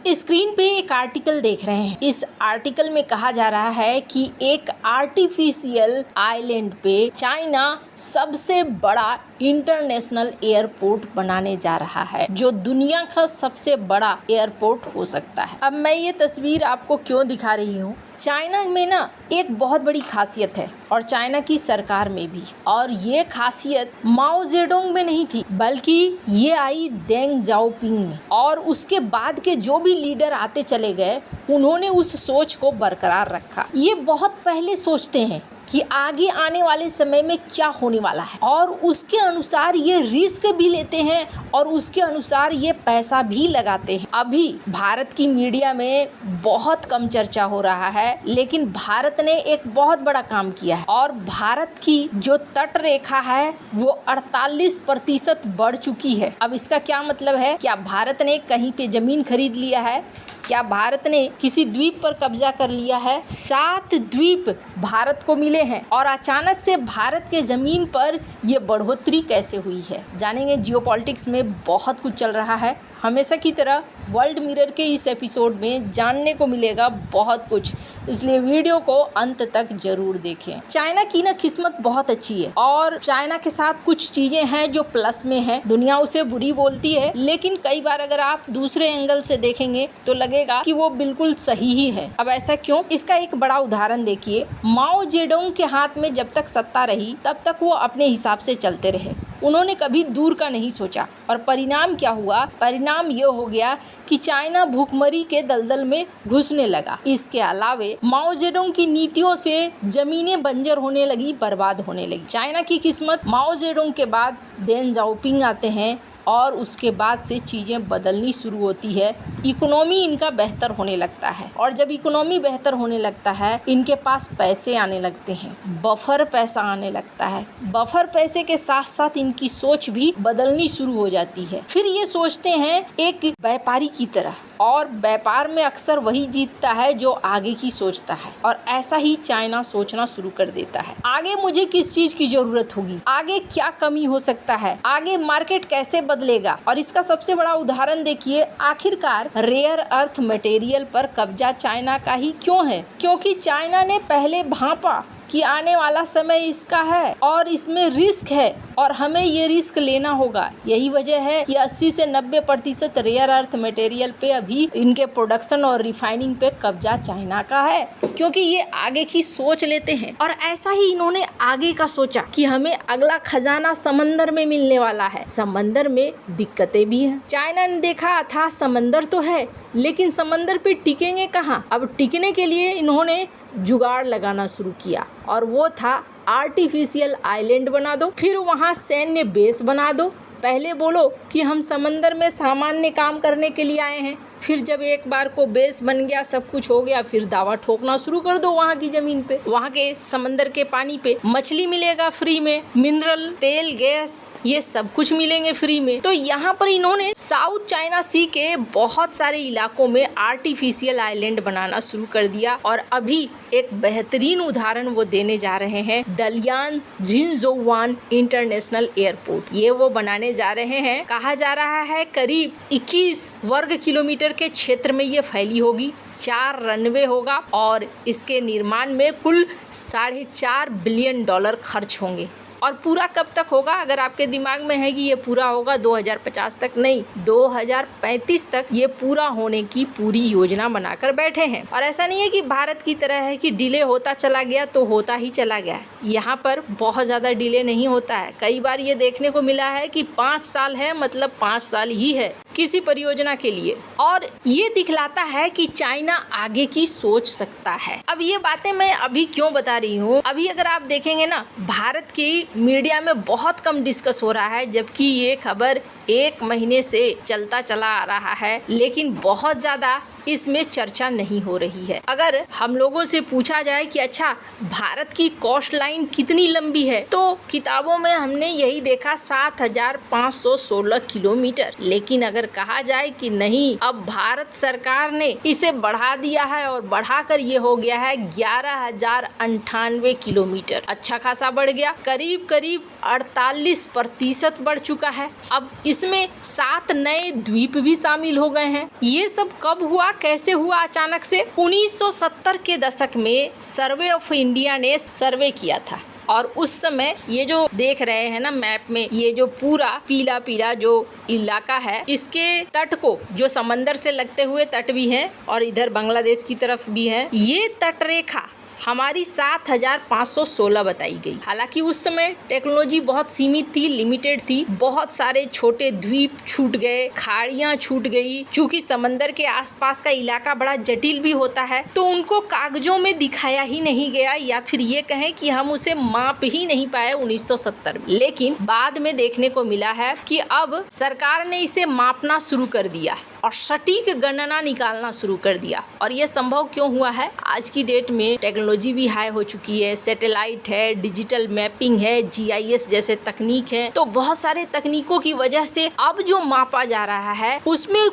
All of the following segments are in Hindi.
स्क्रीन पे एक आर्टिकल देख रहे हैं। इस आर्टिकल में कहा जा रहा है कि एक आर्टिफिशियल आइलैंड पे चाइना सबसे बड़ा इंटरनेशनल एयरपोर्ट बनाने जा रहा है, जो दुनिया का सबसे बड़ा एयरपोर्ट हो सकता है। अब मैं ये तस्वीर आपको क्यों दिखा रही हूँ, चाइना में ना एक बहुत बड़ी खासियत है और चाइना की सरकार में भी, और ये खासियत माओ जेडोंग में नहीं थी बल्कि ये आई डेंग जाओपिंग में। और उसके बाद के जो भी लीडर आते चले गए उन्होंने उस सोच को बरकरार रखा। ये बहुत पहले सोचते हैं कि आगे आने वाले समय में क्या होने वाला है और उसके अनुसार ये रिस्क भी लेते हैं और उसके अनुसार ये पैसा भी लगाते हैं। अभी भारत की मीडिया में बहुत कम चर्चा हो रहा है, लेकिन भारत ने एक बहुत बड़ा काम किया है और भारत की जो तट रेखा है वो 48% बढ़ चुकी है। अब इसका क्या मतलब है? क्या भारत ने कहीं पे जमीन खरीद लिया है? क्या भारत ने किसी द्वीप पर कब्जा कर लिया है? 7 द्वीप भारत को मिले हैं और अचानक से भारत के जमीन पर ये बढ़ोतरी कैसे हुई है, जानेंगे। जियोपॉलिटिक्स में बहुत कुछ चल रहा है, हमेशा की तरह वर्ल्ड मिरर के इस एपिसोड में जानने को मिलेगा बहुत कुछ, इसलिए वीडियो को अंत तक जरूर देखें। चाइना की ना किस्मत बहुत अच्छी है और चाइना के साथ कुछ चीजें हैं जो प्लस में है। दुनिया उसे बुरी बोलती है, लेकिन कई बार अगर आप दूसरे एंगल से देखेंगे तो लगेगा कि वो बिल्कुल सही ही है। अब ऐसा क्यों? इसका एक बड़ा उदाहरण देखिए। माओ जेडोंग के हाथ में जब तक सत्ता रही तब तक वो अपने हिसाब से चलते रहे, उन्होंने कभी दूर का नहीं सोचा। और परिणाम क्या हुआ? परिणाम ये हो गया कि चाइना भूखमरी के दलदल में घुसने लगा। इसके अलावे माओ जेडोंग की नीतियों से जमीनें बंजर होने लगी, बर्बाद होने लगी। चाइना की किस्मत, माओ जेडोंग के बाद डेंग जाओपिंग आते हैं और उसके बाद से चीज़ें बदलनी शुरू होती है। इकोनॉमी इनका बेहतर होने लगता है और जब इकोनॉमी बेहतर होने लगता है इनके पास पैसे आने लगते हैं, बफर पैसा आने लगता है। बफर पैसे के साथ साथ इनकी सोच भी बदलनी शुरू हो जाती है। फिर ये सोचते हैं एक व्यापारी की तरह, और व्यापार में अक्सर वही जीतता है जो आगे की सोचता है, और ऐसा ही चाइना सोचना शुरू कर देता है। आगे मुझे किस चीज की जरूरत होगी, आगे क्या कमी हो सकता है, आगे मार्केट कैसे बदलेगा। और इसका सबसे बड़ा उदाहरण देखिए, आखिरकार रेयर अर्थ मटेरियल पर कब्जा चाइना का ही क्यों है? क्योंकि चाइना ने पहले भांपा कि आने वाला समय इसका है और इसमें रिस्क है और हमें ये रिस्क लेना होगा। यही वजह है कि 80 से 90% रेयर अर्थ मटेरियल पे अभी इनके प्रोडक्शन और रिफाइनिंग पे कब्जा चाइना का है, क्योंकि ये आगे की सोच लेते हैं। और ऐसा ही इन्होंने आगे का सोचा कि हमें अगला खजाना समंदर में मिलने वाला है। समंदर में दिक्कतें भी हैं। चाइना ने देखा था समंदर तो है, लेकिन समंदर पे टिकेंगे कहाँ? अब टिकने के लिए इन्होंने जुगाड़ लगाना शुरू किया और वो था आर्टिफिशियल आइलैंड बना दो, फिर वहाँ सैन्य बेस बना दो। पहले बोलो कि हम समंदर में सामान्य काम करने के लिए आए हैं, फिर जब एक बार को बेस बन गया, सब कुछ हो गया, फिर दावा ठोकना शुरू कर दो वहाँ की जमीन पे, वहाँ के समंदर के पानी पे। मछली मिलेगा फ्री में, मिनरल, तेल, गैस, ये सब कुछ मिलेंगे फ्री में। तो यहाँ पर इन्होंने साउथ चाइना सी के बहुत सारे इलाकों में आर्टिफिशियल आइलैंड बनाना शुरू कर दिया और अभी एक बेहतरीन उदाहरण वो देने जा रहे हैं, दलियान जिनझोवान इंटरनेशनल एयरपोर्ट। ये वो बनाने जा रहे हैं। कहा जा रहा है करीब 21 वर्ग किलोमीटर के क्षेत्र में ये फैली होगी, 4 रनवे होगा और इसके निर्माण में कुल $4.5 बिलियन खर्च होंगे। और पूरा कब तक होगा? अगर आपके दिमाग में है कि ये पूरा होगा 2050 तक, नहीं, 2035 तक ये पूरा होने की पूरी योजना बनाकर बैठे हैं। और ऐसा नहीं है कि भारत की तरह है कि डिले होता चला गया तो होता ही चला गया। यहाँ पर बहुत ज़्यादा डिले नहीं होता है। कई बार ये देखने को मिला है कि 5 साल है मतलब 5 साल ही है किसी परियोजना के लिए, और ये दिखलाता है कि चाइना आगे की सोच सकता है। अब ये बातें मैं अभी क्यों बता रही हूँ? अभी अगर आप देखेंगे ना, भारत की मीडिया में बहुत कम डिस्कस हो रहा है, जबकि ये खबर 1 महीने से चलता चला आ रहा है, लेकिन बहुत ज़्यादा इसमें चर्चा नहीं हो रही है। अगर हम लोगों से पूछा जाए कि अच्छा भारत की कोस्ट लाइन कितनी लंबी है, तो किताबों में हमने यही देखा 7,516 किलोमीटर। लेकिन अगर कहा जाए कि नहीं, अब भारत सरकार ने इसे बढ़ा दिया है और बढ़ाकर ये हो गया है 11,098 किलोमीटर। अच्छा खासा बढ़ गया, करीब करीब 48% बढ़ चुका है। अब इसमें 7 नए द्वीप भी शामिल हो गए हैं। ये सब कब हुआ, कैसे हुआ अचानक से? 1970 के दशक में सर्वे ऑफ इंडिया ने सर्वे किया था और उस समय ये जो देख रहे हैं ना मैप में, ये जो पूरा पीला पीला जो इलाका है, इसके तट को जो समंदर से लगते हुए तट भी है और इधर बांग्लादेश की तरफ भी है, ये तट रेखा हमारी 7516 बताई गई। हालांकि उस समय टेक्नोलॉजी बहुत सीमित थी, लिमिटेड थी। बहुत सारे छोटे द्वीप छूट गए, खाड़ियां छूट गई। चूंकि समंदर के आसपास का इलाका बड़ा जटिल भी होता है तो उनको कागजों में दिखाया ही नहीं गया, या फिर ये कहें कि हम उसे माप ही नहीं पाए 1970 में। लेकिन बाद में देखने को मिला है कि अब सरकार ने इसे मापना शुरू कर दिया और सटीक गणना निकालना शुरू कर दिया। और ये संभव क्यों हुआ है? आज की डेट में टेक्नोलॉजी भी हाई हो चुकी है, सैटेलाइट है, डिजिटल मैपिंग है, GIS जैसे तकनीक है। तो बहुत सारे तकनीकों की वजह से अब जो मापा जा रहा है उसमें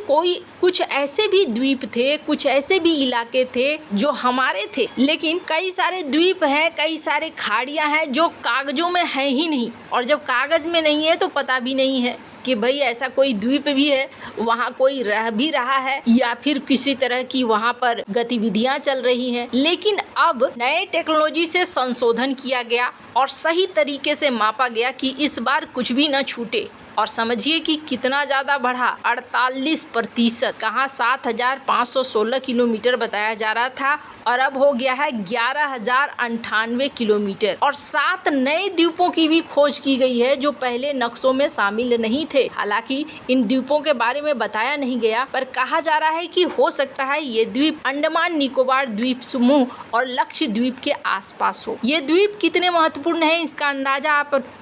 कुछ ऐसे भी द्वीप थे, कुछ ऐसे भी इलाके थे जो हमारे थे, लेकिन कई सारे द्वीप हैं, कई सारे खाड़ियां हैं जो कागजों में है ही नहीं। और जब कागज में नहीं है तो पता भी नहीं है कि भाई ऐसा कोई द्वीप भी है, वहाँ कोई रह भी रहा है या फिर किसी तरह की वहाँ पर गतिविधियाँ चल रही हैं। लेकिन अब नए टेक्नोलॉजी से संशोधन किया गया और सही तरीके से मापा गया कि इस बार कुछ भी न छूटे। और समझिए कि कितना ज़्यादा बढ़ा, 48%। कहाँ 7516 किलोमीटर बताया जा रहा था और अब हो गया है 11098 किलोमीटर। और 7 नए द्वीपों की भी खोज की गई है जो पहले नक्शों में शामिल नहीं थे। हालांकि इन द्वीपों के बारे में बताया नहीं गया, पर कहा जा रहा है कि हो सकता है ये द्वीप अंडमान निकोबार द्वीप समूह और लक्षद्वीप के आसपास हो। ये द्वीप कितने महत्वपूर्ण है इसका अंदाजा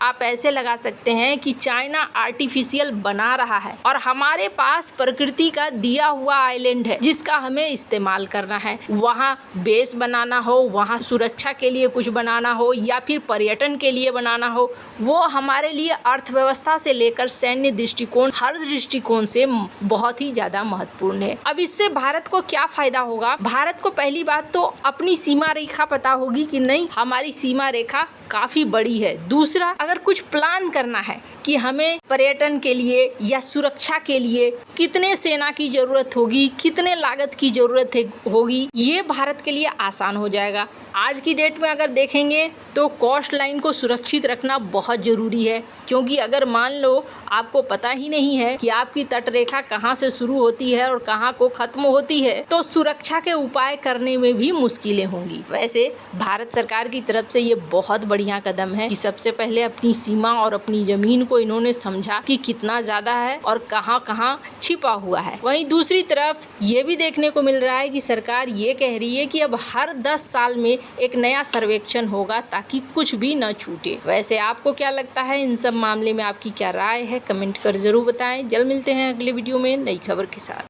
आप ऐसे लगा सकते हैं कि चाइना आर्टिफिशियल बना रहा है और हमारे पास प्रकृति का दिया हुआ आइलैंड है जिसका हमें इस्तेमाल करना है। वहाँ बेस बनाना हो, वहाँ सुरक्षा के लिए कुछ बनाना हो या फिर पर्यटन के लिए बनाना हो, वो हमारे लिए अर्थव्यवस्था से लेकर सैन्य दृष्टिकोण, हर दृष्टिकोण से बहुत ही ज्यादा महत्वपूर्ण है। अब इससे भारत को क्या फायदा होगा? भारत को पहली बात तो अपनी सीमा रेखा पता होगी कि नहीं, हमारी सीमा रेखा काफी बड़ी है। दूसरा, अगर कुछ प्लान करना है कि हमें पर्यटन के लिए या सुरक्षा के लिए कितने सेना की जरूरत होगी, कितने लागत की जरूरत होगी, ये भारत के लिए आसान हो जाएगा। आज की डेट में अगर देखेंगे तो कोस्ट लाइन को सुरक्षित रखना बहुत ज़रूरी है, क्योंकि अगर मान लो आपको पता ही नहीं है कि आपकी तट रेखा कहाँ से शुरू होती है और कहाँ को ख़त्म होती है, तो सुरक्षा के उपाय करने में भी मुश्किलें होंगी। वैसे भारत सरकार की तरफ से ये बहुत बढ़िया कदम है कि सबसे पहले अपनी सीमा और अपनी ज़मीन को इन्होंने समझा कि कितना ज़्यादा है और कहाँ कहाँ छिपा हुआ है। वहीं दूसरी तरफ ये भी देखने को मिल रहा है कि सरकार ये कह रही है कि अब हर 10 साल में एक नया सर्वेक्षण होगा ताकि कुछ भी न छूटे। वैसे आपको क्या लगता है इन सब मामले में, आपकी क्या राय है? कमेंट कर जरूर बताएं। जल्द मिलते हैं अगले वीडियो में नई खबर के साथ।